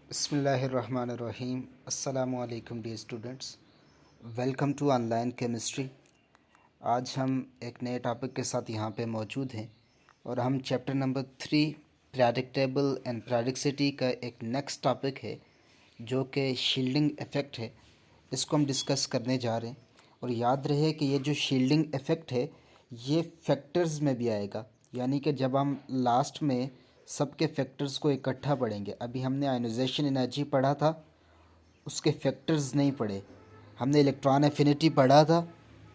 बिस्मिल्लाहिर्रहमानिर्रहीम। अस्सलामु अलैकुम dear students, welcome to online chemistry. आज हम एक नए टॉपिक के साथ यहाँ पे मौजूद हैं और हम चैप्टर नंबर 3 प्रेडिक्टेबल एंड प्रेडिक्सिटी का एक नेक्स्ट टॉपिक है जो कि शील्डिंग इफ़ेक्ट है। इसको हम डिस्कस करने जा रहे हैं और याद रहे कि ये जो शील्डिंग इफ़ेक्ट है ये फैक्टर्स में भी आएगा, यानी कि जब हम लास्ट में सबके फैक्टर्स को इकट्ठा पढ़ेंगे। अभी हमने आयोनाइजेशन एनर्जी पढ़ा था, उसके फैक्टर्स नहीं पढ़े। हमने इलेक्ट्रॉन एफिनिटी पढ़ा था,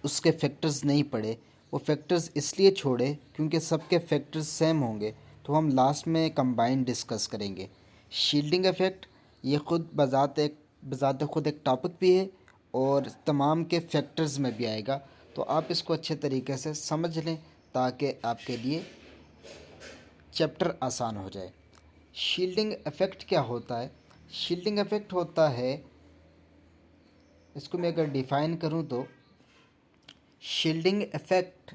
उसके फैक्टर्स नहीं पढ़े। वो फैक्टर्स इसलिए छोड़े क्योंकि सबके फैक्टर्स सेम होंगे, तो हम लास्ट में कंबाइंड डिस्कस करेंगे। शील्डिंग इफ़ेक्ट ये ख़ुद बज़ात खुद एक टॉपिक भी है और तमाम के फैक्टर्स में भी आएगा, तो आप इसको अच्छे तरीके से समझ लें ताकि आपके लिए चैप्टर आसान हो जाए। शील्डिंग इफ़ेक्ट क्या होता है? शील्डिंग इफ़ेक्ट होता है, इसको मैं अगर डिफ़ाइन करूं तो shielding effect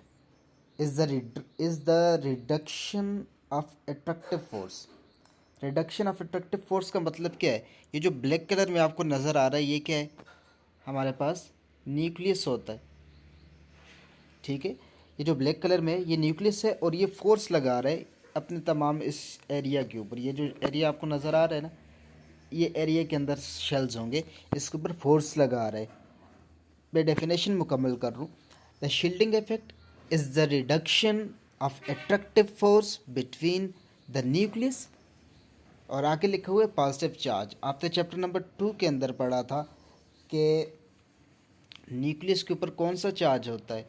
is the reduction of attractive force. Reduction of attractive force का मतलब क्या है? ये जो ब्लैक कलर में आपको नज़र आ रहा है ये क्या है? हमारे पास न्यूक्लियस होता है, ठीक है। ये जो ब्लैक कलर में ये न्यूक्लियस है और ये फोर्स लगा रहा है अपने तमाम इस एरिया के ऊपर। ये जो एरिया आपको नज़र आ रहा है ना, ये एरिया के अंदर शेल्स होंगे, इसके ऊपर फोर्स लगा रहा है। मैं डेफिनेशन मुकम्मल कर लूँ। The shielding effect is the reduction of attractive force between the nucleus, और आगे लिखा हुआ है पॉजिटिव चार्ज। आपने चैप्टर नंबर 2 के अंदर पढ़ा था कि न्यूक्लियस के ऊपर कौन सा चार्ज होता है?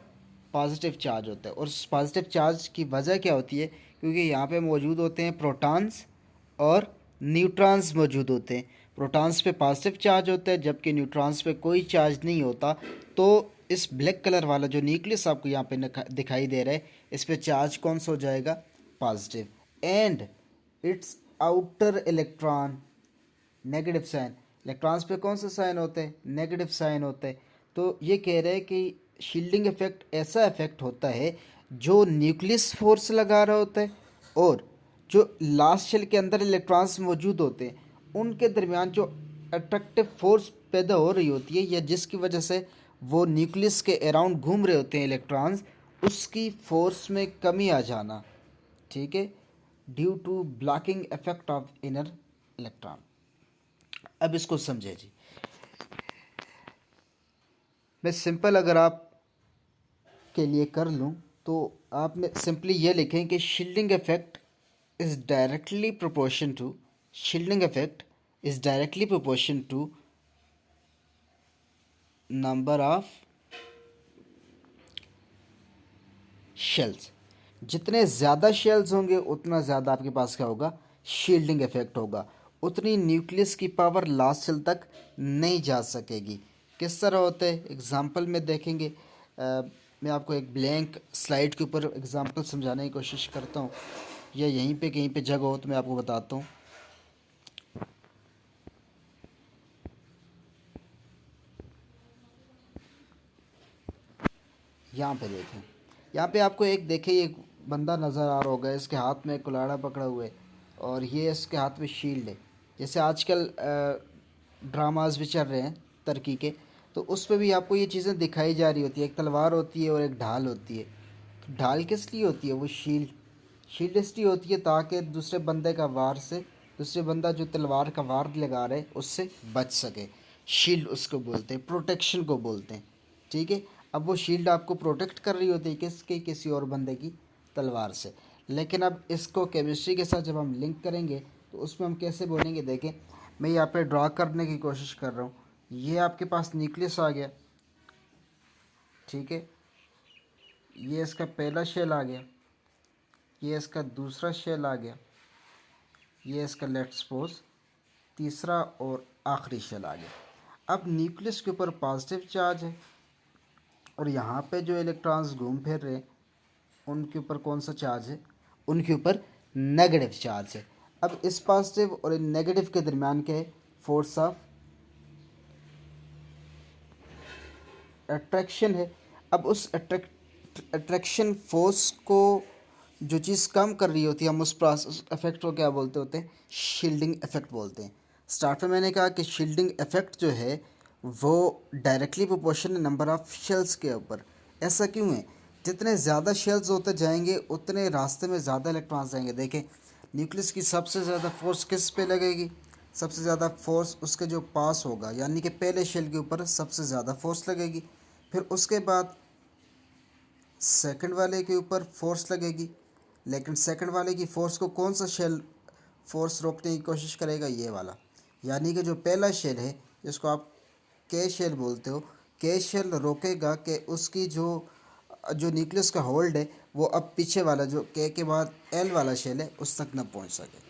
पॉजिटिव चार्ज होता है। और उस पॉजिटिव चार्ज की वजह क्या होती है? क्योंकि यहाँ पे मौजूद होते हैं प्रोटॉन्स और न्यूट्रॉन्स मौजूद होते हैं। प्रोटॉन्स पे पॉजिटिव चार्ज होता है जबकि न्यूट्रॉन्स पे कोई चार्ज नहीं होता। तो इस ब्लैक कलर वाला जो न्यूक्लियस आपको यहाँ पे दिखाई दे रहा है, इस पे चार्ज कौन सा हो जाएगा? Positive. And its outer electron negative sign. Electrons पे कौन सा साइन होता है? नेगेटिव साइन होता है। तो ये कह रहे हैं कि शील्डिंग इफेक्ट ऐसा इफेक्ट होता है जो न्यूक्लियस फोर्स लगा रहा होता है और जो लास्ट शेल के अंदर इलेक्ट्रॉन्स मौजूद होते हैं उनके दरमियान जो अट्रैक्टिव फोर्स पैदा हो रही होती है या जिसकी वजह से वो न्यूक्लियस के अराउंड घूम रहे होते हैं इलेक्ट्रॉन्स, उसकी फोर्स में कमी आ जाना, ठीक है, due to blocking effect of inner electron. अब इसको समझे जी। मैं सिंपल अगर आप के लिए कर लूँ तो आप में सिंपली ये लिखें कि shielding effect is directly proportion to shielding effect is directly proportion to number of shells. जितने ज़्यादा शेल्स होंगे उतना ज़्यादा आपके पास क्या होगा? शील्डिंग इफेक्ट होगा। उतनी न्यूक्लियस की पावर लास्ट शेल तक नहीं जा सकेगी। किस तरह होते हैं एग्जाम्पल में देखेंगे। मैं आपको एक ब्लैंक स्लाइड के ऊपर एग्जाम्पल समझाने की कोशिश करता हूँ, या यहीं पे कहीं पे जगह हो तो मैं आपको बताता हूँ। यहाँ पे देखें, यहाँ पे आपको एक देखें एक बंदा नज़र आ रहा होगा, इसके हाथ में कुल्हाड़ा पकड़ा हुआ है और ये इसके हाथ में शील्ड है। जैसे आजकल ड्रामाज भी चल रहे हैं तरक्की के, तो उस पर भी आपको ये चीज़ें दिखाई जा रही होती है। एक तलवार होती है और एक ढाल होती है। तो ढाल किस लिए होती है? वो शील्ड शील्ड इसलिए होती है ताकि दूसरे बंदे का वार से, दूसरे बंदा जो तलवार का वार लगा रहे उससे बच सके। शील्ड उसको बोलते हैं, प्रोटेक्शन को बोलते हैं, ठीक है। अब वो शील्ड आपको प्रोटेक्ट कर रही होती है किसके? किसी और बंदे की तलवार से। लेकिन अब इसको केमिस्ट्री के साथ जब हम लिंक करेंगे तो उसमें हम कैसे बोलेंगे? देखें, मैं यहाँ पे ड्रा करने की कोशिश कर रहा हूँ। ये आपके पास न्यूक्लियस आ गया, ठीक है। ये इसका पहला शेल आ गया, ये इसका दूसरा शेल आ गया, ये इसका लेट्स सपोज तीसरा और आखिरी शेल आ गया। अब न्यूक्लियस के ऊपर पॉजिटिव चार्ज है और यहाँ पे जो इलेक्ट्रॉन्स घूम फिर रहे हैं उनके ऊपर कौन सा चार्ज है? उनके ऊपर नेगेटिव चार्ज है। अब इस पॉजिटिव और नेगेटिव के दरमियान क्या है? फोर्स ऑफ अट्रैक्शन है। अब उस अट्रैक्शन फोर्स को जो चीज़ कम कर रही होती है, हम उस प्रोसेस इफेक्ट को क्या बोलते होते हैं? शील्डिंग इफेक्ट बोलते हैं। स्टार्ट में मैंने कहा कि शील्डिंग इफेक्ट जो है वो डायरेक्टली प्रोपोर्शनल है नंबर ऑफ शेल्स के ऊपर। ऐसा क्यों है? जितने ज़्यादा शेल्स होते जाएंगे उतने रास्ते में ज़्यादा इलेक्ट्रॉन्स जाएंगे। देखें, न्यूक्लियस की सबसे ज़्यादा फोर्स किस पे लगेगी? सबसे ज़्यादा फोर्स उसके जो पास होगा, यानी कि पहले शेल के ऊपर सबसे ज़्यादा फोर्स लगेगी। फिर उसके बाद सेकंड वाले के ऊपर फोर्स लगेगी, लेकिन सेकंड वाले की फोर्स को कौन सा शेल फोर्स रोकने की कोशिश करेगा? ये वाला। यानी कि जो पहला शेल है जिसको आप के शेल बोलते हो, के शेल रोकेगा कि उसकी जो जो न्यूक्लियस का होल्ड है वो अब पीछे वाला जो के बाद एल वाला शेल है उस तक न पहुंच सके।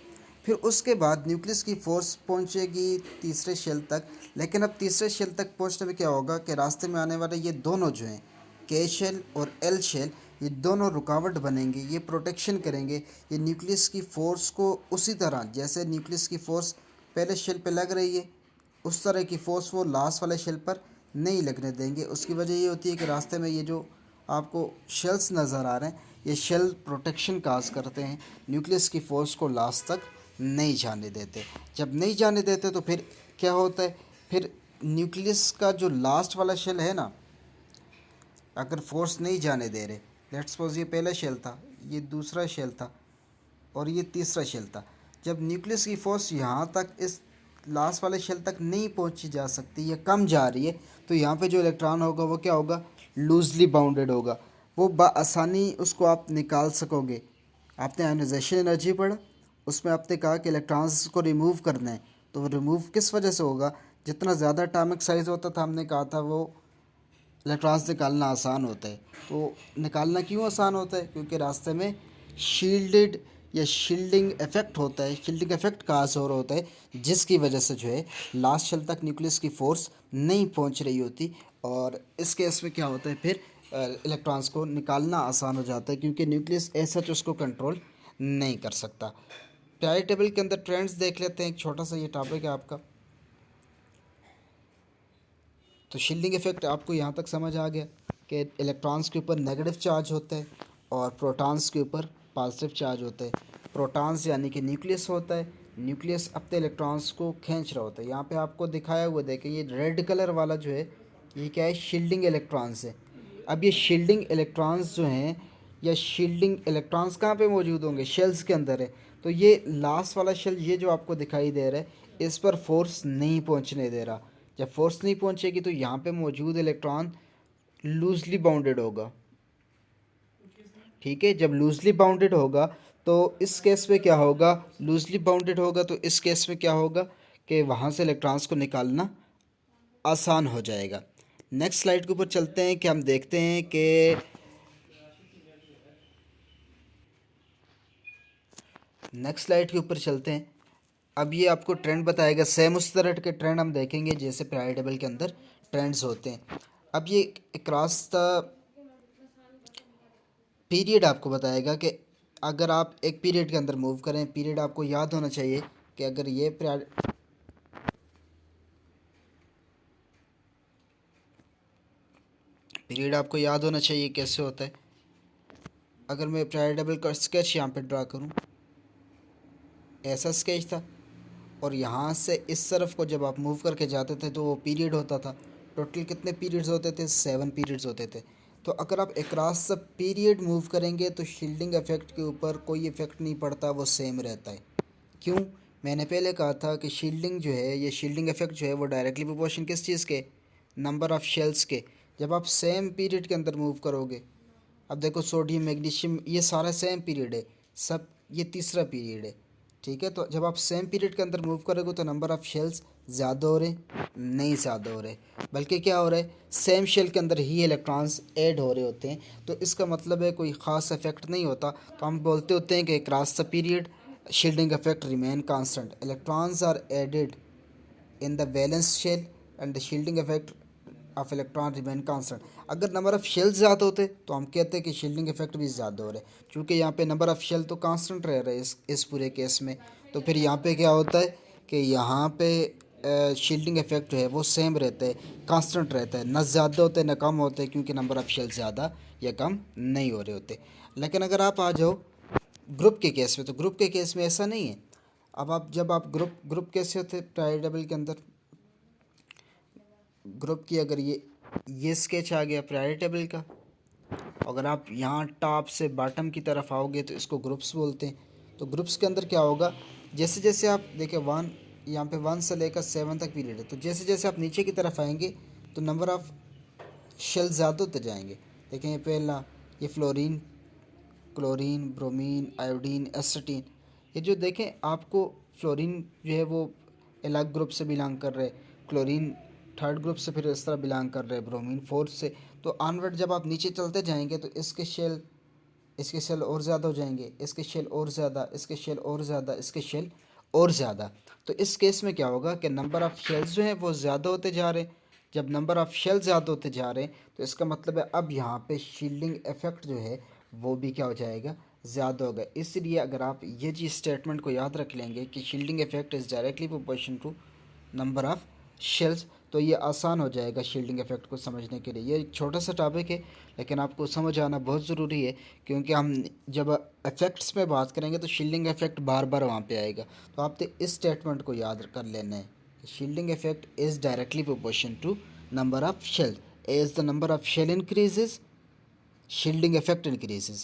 फिर उसके बाद न्यूक्लियस की फोर्स पहुंचेगी तीसरे शेल तक। लेकिन अब तीसरे शेल तक पहुंचने में क्या होगा कि रास्ते में आने वाले ये दोनों जो हैं, के शेल और एल शेल, ये दोनों रुकावट बनेंगे, ये प्रोटेक्शन करेंगे। ये न्यूक्लियस की फ़ोर्स को उसी तरह जैसे न्यूक्लियस की फ़ोर्स पहले शेल पे लग रही है उस तरह की फ़ोर्स वो लास्ट वाले शेल पर नहीं लगने देंगे। उसकी वजह ये होती है कि रास्ते में ये जो आपको शेल्स नज़र आ रहे हैं ये शेल प्रोटेक्शन काज करते हैं, न्यूक्लियस की फ़ोर्स को लास्ट तक नहीं जाने देते। जब नहीं जाने देते तो फिर क्या होता है? फिर न्यूक्लियस का जो लास्ट वाला शेल है ना, अगर फोर्स नहीं जाने दे रहे, लेट्स सपोज ये पहला शेल था, ये दूसरा शेल था और ये तीसरा शेल था। जब न्यूक्लियस की फोर्स यहाँ तक इस लास्ट वाले शेल तक नहीं पहुँची जा सकती या कम जा रही है, तो यहाँ पे जो इलेक्ट्रॉन होगा वो क्या होगा? लूजली बाउंडेड होगा। वो आसानी उसको आप निकाल सकोगे। आपने आयनाइजेशन एनर्जी पढ़ा, उसमें आपने कहा कि इलेक्ट्रॉन्स को रिमूव करना है, तो वो रिमूव किस वजह से होगा? जितना ज़्यादा एटॉमिक साइज़ होता था, हमने कहा था वो इलेक्ट्रॉन्स निकालना आसान होता है। तो निकालना क्यों आसान होता है? क्योंकि रास्ते में शील्डेड या शील्डिंग इफेक्ट होता है। शील्डिंग इफेक्ट का असर होता है जिसकी वजह से जो है लास्ट शेल तक न्यूक्लियस की फोर्स नहीं पहुंच रही होती। और इस केस में क्या होता है? फिर इलेक्ट्रॉन्स को निकालना आसान हो जाता है क्योंकि न्यूक्लियस ऐसा उसको कंट्रोल नहीं कर सकता। पीरियोडिक टेबल के अंदर ट्रेंड्स देख लेते हैं। एक छोटा सा ये टॉपिक है आपका। तो शील्डिंग इफेक्ट आपको यहाँ तक समझ आ गया कि इलेक्ट्रॉन्स के ऊपर नेगेटिव चार्ज होता है और प्रोटॉन्स के ऊपर पॉजिटिव चार्ज होता है। प्रोटॉन्स यानी कि न्यूक्लियस होता है, न्यूक्लियस अपने इलेक्ट्रॉन्स को खींच रहा होता है। यहाँ पे आपको दिखाया हुआ देखें, ये रेड कलर वाला जो है ये क्या है? शील्डिंग इलेक्ट्रॉन्स है। अब ये शील्डिंग इलेक्ट्रॉन्स जो हैं या शील्डिंग इलेक्ट्रॉन्स कहाँ पे मौजूद होंगे? शेल्स के अंदर है। तो ये लास्ट वाला शेल ये जो आपको दिखाई दे रहा है इस पर फोर्स नहीं पहुँचने दे रहा। जब फोर्स नहीं पहुंचेगी तो यहाँ पे मौजूद इलेक्ट्रॉन लूजली बाउंडेड होगा। ठीक है, जब लूजली बाउंडेड होगा तो इस केस में क्या होगा? लूजली बाउंडेड होगा तो इस केस में क्या होगा कि वहाँ से इलेक्ट्रॉन्स को निकालना आसान हो जाएगा। नेक्स्ट स्लाइड के ऊपर चलते हैं कि हम देखते हैं कि नेक्स्ट स्लाइड के ऊपर चलते हैं। अब ये आपको ट्रेंड बताएगा, सेम उस तरह के ट्रेंड हम देखेंगे जैसे पीरियोडिक टेबल के अंदर ट्रेंड्स होते हैं। अब ये क्रॉस द पीरियड आपको बताएगा कि अगर आप एक पीरियड के अंदर मूव करें, पीरियड आपको याद होना चाहिए कि अगर ये पीरियड आपको याद होना चाहिए कैसे होता है। अगर मैं पीरियोडिक टेबल का स्केच यहाँ पे ड्रा करूँ, ऐसा स्केच था और यहाँ से इस तरफ को जब आप मूव करके जाते थे तो वो पीरियड होता था। टोटल कितने पीरियड्स होते थे? 7 पीरियड्स होते थे। तो अगर आप अक्रॉस द पीरियड मूव करेंगे तो शील्डिंग इफेक्ट के ऊपर कोई इफेक्ट नहीं पड़ता, वो सेम रहता है। क्यों? मैंने पहले कहा था कि शील्डिंग जो है, ये शील्डिंग इफेक्ट जो है वो डायरेक्टली प्रोपोर्शन किस चीज़ के? नंबर ऑफ़ शेल्स के। जब आप सेम पीरियड के अंदर मूव करोगे, अब देखो सोडियम मैग्नीशियम ये सारा सेम पीरियड है, सब ये तीसरा पीरियड है। ठीक है, तो जब आप सेम पीरियड के अंदर मूव करोगे तो नंबर ऑफ़ शेल्स ज़्यादा हो रहे? नहीं ज़्यादा हो रहे, बल्कि क्या हो रहा है? सेम शेल के अंदर ही इलेक्ट्रॉन्स ऐड हो रहे होते हैं। तो इसका मतलब है कोई ख़ास इफेक्ट नहीं होता। तो हम बोलते होते हैं कि cross the period shielding effect remain constant. Electrons are added in the valence shell and the shielding effect of electron remain constant. अगर नंबर ऑफ़ शेल ज़्यादा होते तो हम कहते हैं कि शील्डिंग इफेक्ट भी ज़्यादा हो रहे हैं। चूँकि यहाँ पे नंबर ऑफ़ शेल तो कांस्टेंट रह रहे हैं इस पूरे केस में, तो फिर यहाँ पे क्या होता है कि यहाँ पे शील्डिंग इफेक्ट जो है वो सेम रहता है, कांस्टेंट रहता है, ना ज़्यादा होते ना कम होते, क्योंकि नंबर ऑफ़ शेल ज़्यादा या कम नहीं हो रहे होते। लेकिन अगर आप आ जाओ ग्रुप के केस में, तो ग्रुप के केस में ऐसा नहीं है। अब आप जब आप ग्रुप कैसे होते हैं प्रायोरिटी टेबल के अंदर, ग्रुप की अगर ये स्केच आ गया प्रायोरिटी टेबल का, अगर आप यहाँ टॉप से बॉटम की तरफ आओगे तो इसको ग्रुप्स बोलते हैं। तो ग्रुप्स के अंदर क्या होगा, जैसे जैसे आप देखें वन, यहाँ पे 1 से लेकर 7 तक पीरियड है, तो जैसे जैसे आप नीचे की तरफ आएंगे तो नंबर ऑफ़ शेल ज़्यादा होते जाएंगे। देखें ये पहला, ये फ्लोरीन, क्लोरीन, ब्रोमीन, आयोडीन, एसिटीन, ये जो देखें आपको फ्लोरीन जो है वो अलग ग्रुप से बिलोंग कर रहे, क्लोरीन थर्ड ग्रुप से फिर इस तरह बिलोंग कर रहे, ब्रोमीन फोर्थ से। तो ऑनवर्ड जब आप नीचे चलते जाएंगे तो इसके शेल और ज़्यादा हो जाएंगे, इसके शेल और ज़्यादा, इसके शेल और ज़्यादा, इसके शेल और ज़्यादा। तो इस केस में क्या होगा कि नंबर ऑफ़ शेल्स जो हैं वो ज़्यादा होते जा रहे हैं। जब नंबर ऑफ़ शेल ज़्यादा होते जा रहे हैं तो इसका मतलब है अब यहाँ पे शील्डिंग इफ़ेक्ट जो है वो भी क्या हो जाएगा, ज़्यादा होगा। इसलिए अगर आप ये चीज़ स्टेटमेंट को याद रख लेंगे कि shielding effect is directly proportional to number of shells, तो ये आसान हो जाएगा शील्डिंग इफ़ेक्ट को समझने के लिए। ये एक छोटा सा टॉपिक है लेकिन आपको समझ आना बहुत ज़रूरी है, क्योंकि हम जब इफ़ेक्ट्स में बात करेंगे तो शील्डिंग इफ़ेक्ट बार बार वहाँ पे आएगा। तो आपने इस स्टेटमेंट को याद कर लेना है कि shielding effect is directly proportional to number of shell. As the number of shell increases, shielding effect increases,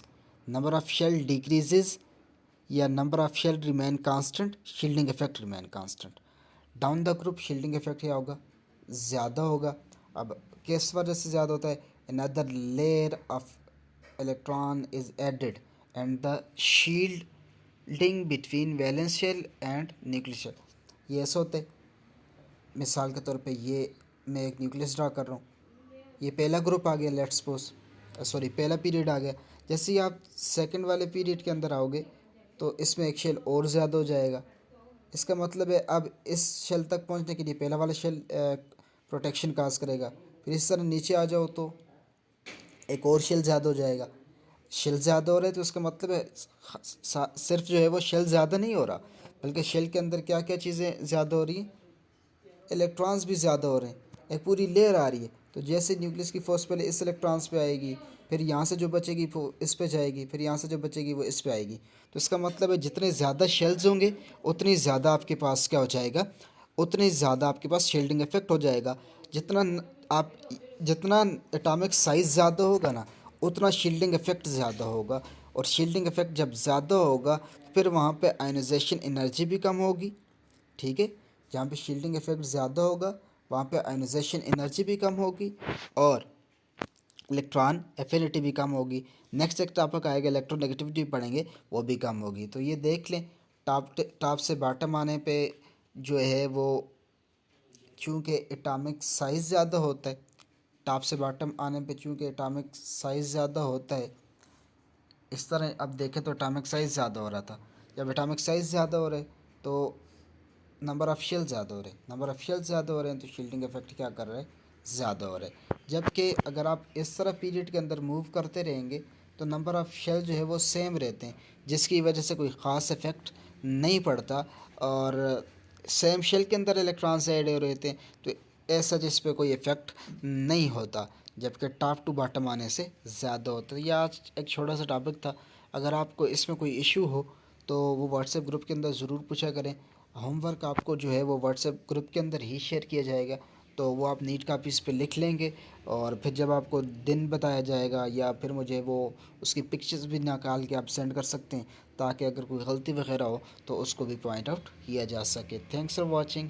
number of shell decreases या number of shell remain constant, shielding effect remain constant। Down the group shielding effect क्या होगा, ज़्यादा होगा। अब किस वजह से ज़्यादा होता है, another layer of electron is added and the shielding between valence shell and nucleus shell, ये ऐसा होता है। मिसाल के तौर पे ये मैं एक न्यूक्लियस ड्रा कर रहा हूँ, ये पहला ग्रुप आ गया, लेट्स सपोज सॉरी पहला पीरियड आ गया। जैसे ही आप सेकंड वाले पीरियड के अंदर आओगे तो इसमें एक शेल और ज़्यादा हो जाएगा। इसका मतलब है अब इस शेल तक पहुंचने के लिए पहला वाला शेल प्रोटेक्शन काज करेगा, फिर इस तरह नीचे आ जाओ तो एक और शेल ज़्यादा हो जाएगा। शेल ज़्यादा हो रहा है तो इसका मतलब है सिर्फ जो है वो शेल ज़्यादा नहीं हो रहा, बल्कि शेल के अंदर क्या क्या चीज़ें ज़्यादा हो रही हैं, इलेक्ट्रॉन्स भी ज़्यादा हो रहे हैं, एक पूरी लेयर आ रही है। तो जैसे न्यूक्लियस की फोर्स पहले इस इलेक्ट्रॉन्स पे आएगी, फिर यहाँ से जो बचेगी वो इस पे जाएगी, फिर यहाँ से जो बचेगी वो इस पे आएगी। तो इसका मतलब है जितने ज़्यादा शेल्स होंगे उतनी ज़्यादा आपके पास क्या हो जाएगा, उतनी ज़्यादा आपके पास शील्डिंग इफेक्ट हो जाएगा। आप जितना एटॉमिक साइज़ ज़्यादा होगा ना उतना शील्डिंग इफेक्ट ज़्यादा होगा, और शील्डिंग इफेक्ट जब ज़्यादा होगा फिर वहाँ पे आयनाइजेशन एनर्जी भी कम होगी। ठीक है, जहाँ पे शील्डिंग इफेक्ट ज़्यादा होगा वहाँ पे आयनाइजेशन एनर्जी भी कम होगी और इलेक्ट्रॉन एफिनिटी भी कम होगी। नेक्स्ट एक टॉपिक आएगा इलेक्ट्रोनेगेटिविटी पढ़ेंगे, वो भी कम होगी। तो ये देख लें, टॉप से बॉटम आने पे जो है वो चूँकि एटॉमिक साइज़ ज़्यादा होता है, टॉप से बॉटम आने पे चूँकि एटॉमिक साइज़ ज़्यादा होता है, इस तरह अब देखें तो एटॉमिक साइज़ ज़्यादा हो रहा था। जब एटॉमिक साइज़ ज़्यादा हो रहा है तो नंबर ऑफ़ शेल ज़्यादा हो रहे हैं, नंबर ऑफ़ शेल ज़्यादा हो रहे हैं तो शील्डिंग इफेक्ट क्या कर रहा है, ज़्यादा हो रहा है। जबकि अगर आप इस तरह पीरियड के अंदर मूव करते रहेंगे तो नंबर ऑफ़ शेल जो है वो सेम रहते हैं, जिसकी वजह से कोई ख़ास इफेक्ट नहीं पड़ता और सेम शेल के अंदर इलेक्ट्रॉन्स ऐड हो रहे थे तो ऐसा जिस पे कोई इफेक्ट नहीं होता, जबकि टॉप टू बॉटम आने से ज़्यादा होता है। यह आज एक छोटा सा टॉपिक था। अगर आपको इसमें कोई इशू हो तो वो व्हाट्सएप ग्रुप के अंदर ज़रूर पूछा करें। होमवर्क आपको जो है वो व्हाट्सएप ग्रुप के अंदर ही शेयर किया जाएगा, तो वो आप नीट कापीज़ पे लिख लेंगे और फिर जब आपको दिन बताया जाएगा या फिर मुझे वो उसकी पिक्चर्स भी निकाल के आप सेंड कर सकते हैं, ताकि अगर कोई गलती वगैरह हो तो उसको भी पॉइंट आउट किया जा सके। Thanks for watching.